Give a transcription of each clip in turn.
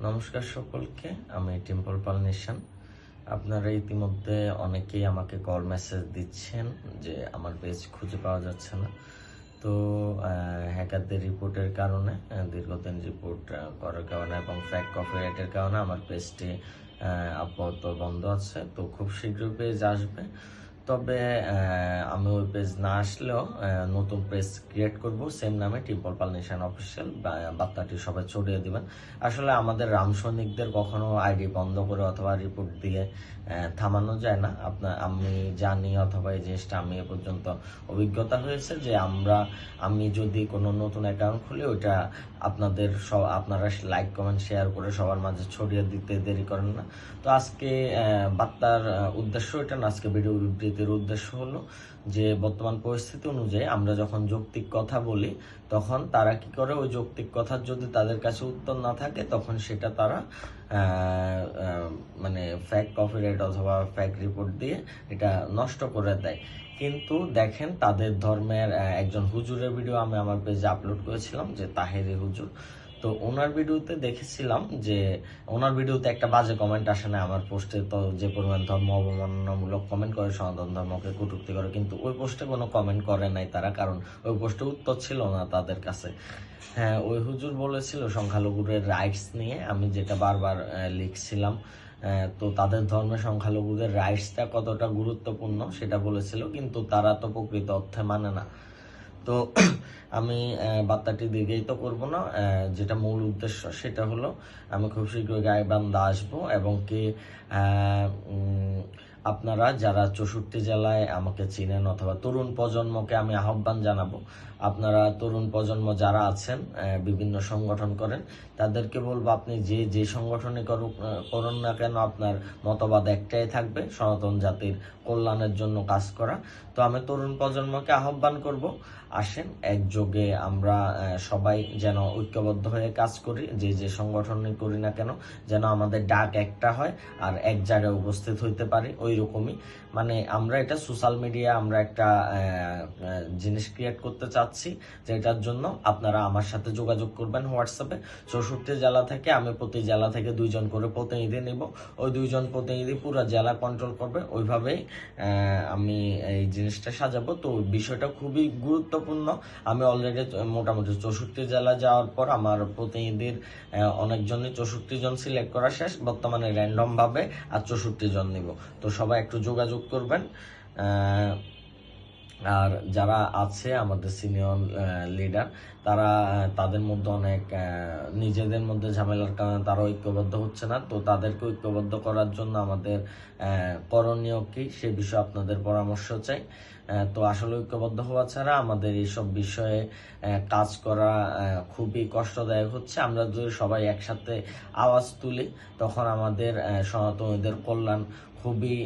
নমস্কার সকলকে, আমি টিম্পল পাল নিশান। আপনারা ইতিমধ্যে অনেকেই আমাকে কল মেসেজ দিচ্ছেন যে আমার পেজ খুঁজে পাওয়া যাচ্ছে না। তো হ্যাকারদের রিপোর্টের কারণে, দীর্ঘদিন রিপোর্ট করার কারণে এবং ফ্যাক কপিরাইটের কারণে আমার পেজটি আপাতত বন্ধ আছে। তো খুব শীঘ্রই পেজ আসবে। তবে আমি ওই পেজ না আসলেও নতুন পেজ ক্রিয়েট করব সেম নামে, টিম্পল পাল নিশান অফিসিয়াল। বার্তাটি সবাই ছড়িয়ে দিবেন। আসলে আমাদের রাম সৈনিকদের কখনো আইডি বন্ধ করে অথবা রিপোর্ট দিয়ে থামানো যায় না। আমি জানি, অথবা এই জিনিসটা আমি এ পর্যন্ত অভিজ্ঞতা হয়েছে যে আমি যদি কোনো নতুন অ্যাকাউন্ট খুলি, ওইটা আপনারা লাইক কমেন্ট শেয়ার করে সবার মাঝে ছড়িয়ে দিতে দেরি করেন না। তো আজকে বার্তার উদ্দেশ্য এটা না, আজকে ভিডিও বিবৃতির উদ্দেশ্য হলো যে বর্তমান পরিস্থিতি অনুযায়ী আমরা যখন যৌক্তিক কথা বলি, তখন তারা কি করে, ওই যৌক্তিক কথার যদি তাদের কাছে উত্তর না থাকে, তখন সেটা তারা মানে ফ্যাক কপিরাইট অথবা ফ্যাক রিপোর্ট দিয়ে এটা নষ্ট করে দেয়। কিন্তু দেখেন, তাদের ধর্মের একজন হুজুরের ভিডিও আমি আমার পেজে আপলোড করেছিলাম, যে তাহেরি হুজুর। তো ওনার ভিডিওতে দেখেছিলাম যে ওনার ভিডিওতে একটা বাজে কমেন্ট আসে না। আমার পোস্টে তো যে পরিমাণ ধর্ম অবমাননামূলক কমেন্ট করে, সনাতন ধর্মকে কটূক্তি করে, কিন্তু ওই পোস্টে কোনো কমেন্ট করে নাই তারা, কারণ ওই পোস্টে উত্তর ছিল না তাদের কাছে। হ্যাঁ, ওই হুজুর বলেছিল সংখ্যালঘুদের রাইটস নিয়ে, আমি যেটা বারবার লিখছিলাম। তো তাদের ধর্মে সংখ্যালঘুদের রাইটসটা কতটা গুরুত্বপূর্ণ সেটা বলেছিল, কিন্তু তারা তো প্রকৃত অর্থে মানে না। তো আমি বার্তাটি দীর্ঘায়িত তো করবো না। যেটা মূল উদ্দেশ্য সেটা হলো, আমি খুব শীঘ্রই গাইবান্ধা আসবো, এবং কি আপনারা যারা 64 জেলায় আমাকে চিনেন, অথবা তরুণ প্রজন্মকে আমি আহ্বান জানাবো, আপনারা তরুণ প্রজন্ম যারা আছেন, বিভিন্ন সংগঠন করেন, তাদেরকে বলবো, আপনি যে সংগঠনে করুন না কেন, আপনার মতবাদ একটাই থাকবে, সনাতন জাতির কল্যাণের জন্য কাজ করা। তো আমি তরুণ প্রজন্মকে আহ্বান করব, আসেন একযোগে আমরা সবাই যেন ঐক্যবদ্ধ হয়ে কাজ করি, যে সংগঠনে করি না কেন, যেন আমাদের ডাক একটা হয় আর এক জায়গায় উপস্থিত হইতে পারি। ওই রকমই, মানে আমরা এটা সোশ্যাল মিডিয়া, আমরা একটা জিনিস ক্রিয়েট করতে চাচ্ছি, যেটার জন্য আপনারা আমার সাথে যোগাযোগ করবেন হোয়াটসঅ্যাপে। 64 জেলা থেকে আমি প্রতি জেলা থেকে 2 জন করে প্রতিনিধি নিব। ওই 2 জন প্রতিনিধি পুরো জেলা কন্ট্রোল করবে। ওইভাবেই আমি এই জিনিসটা সাজাবো। তো বিষয়টা খুবই গুরুত্বপূর্ণ। আমি অলরেডি মোটামুটি 64 জেলা যাওয়ার পর আমার প্রতিনিধির অনেকজনই 64 জন সিলেক্ট করা শেষ। বর্তমানে র্যান্ডম ভাবে আর 64 জন নিব। তো সবাই একটু যোগাযোগ করবেন। আর যারা আছে আমাদের সিনিয়র লিডার, তাদের মধ্যে অনেক নিজেদের মধ্যে ঝামেলার কারণে তারা ঐক্যবদ্ধ হচ্ছে না। তো তাদেরকে ঐক্যবদ্ধ করার জন্য আমাদের করণীয় কি, সে বিষয়ে আপনাদের পরামর্শ চাই। তো আসলে ঐক্যবদ্ধ হওয়া ছাড়া আমাদের এইসব বিষয়ে কাজ করা খুবই কষ্টদায়ক হচ্ছে। আমরা যদি সবাই একসাথে আওয়াজ তুলি, তখন আমাদের সনাতনীদের কল্যাণ খুবই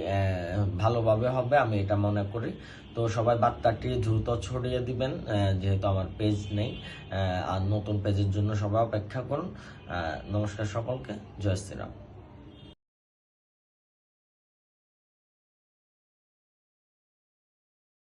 ভালোভাবে হবে, আমি এটা মনে করি। তো সবাই বার্তাটি দ্রুত ছড়িয়ে দিবেন, যেহেতু আমার পেজ নেই। আর নতুন পেজের জন্য সবাই অপেক্ষা করুন। নমস্কার সকলকে, জয় শ্রীরাম।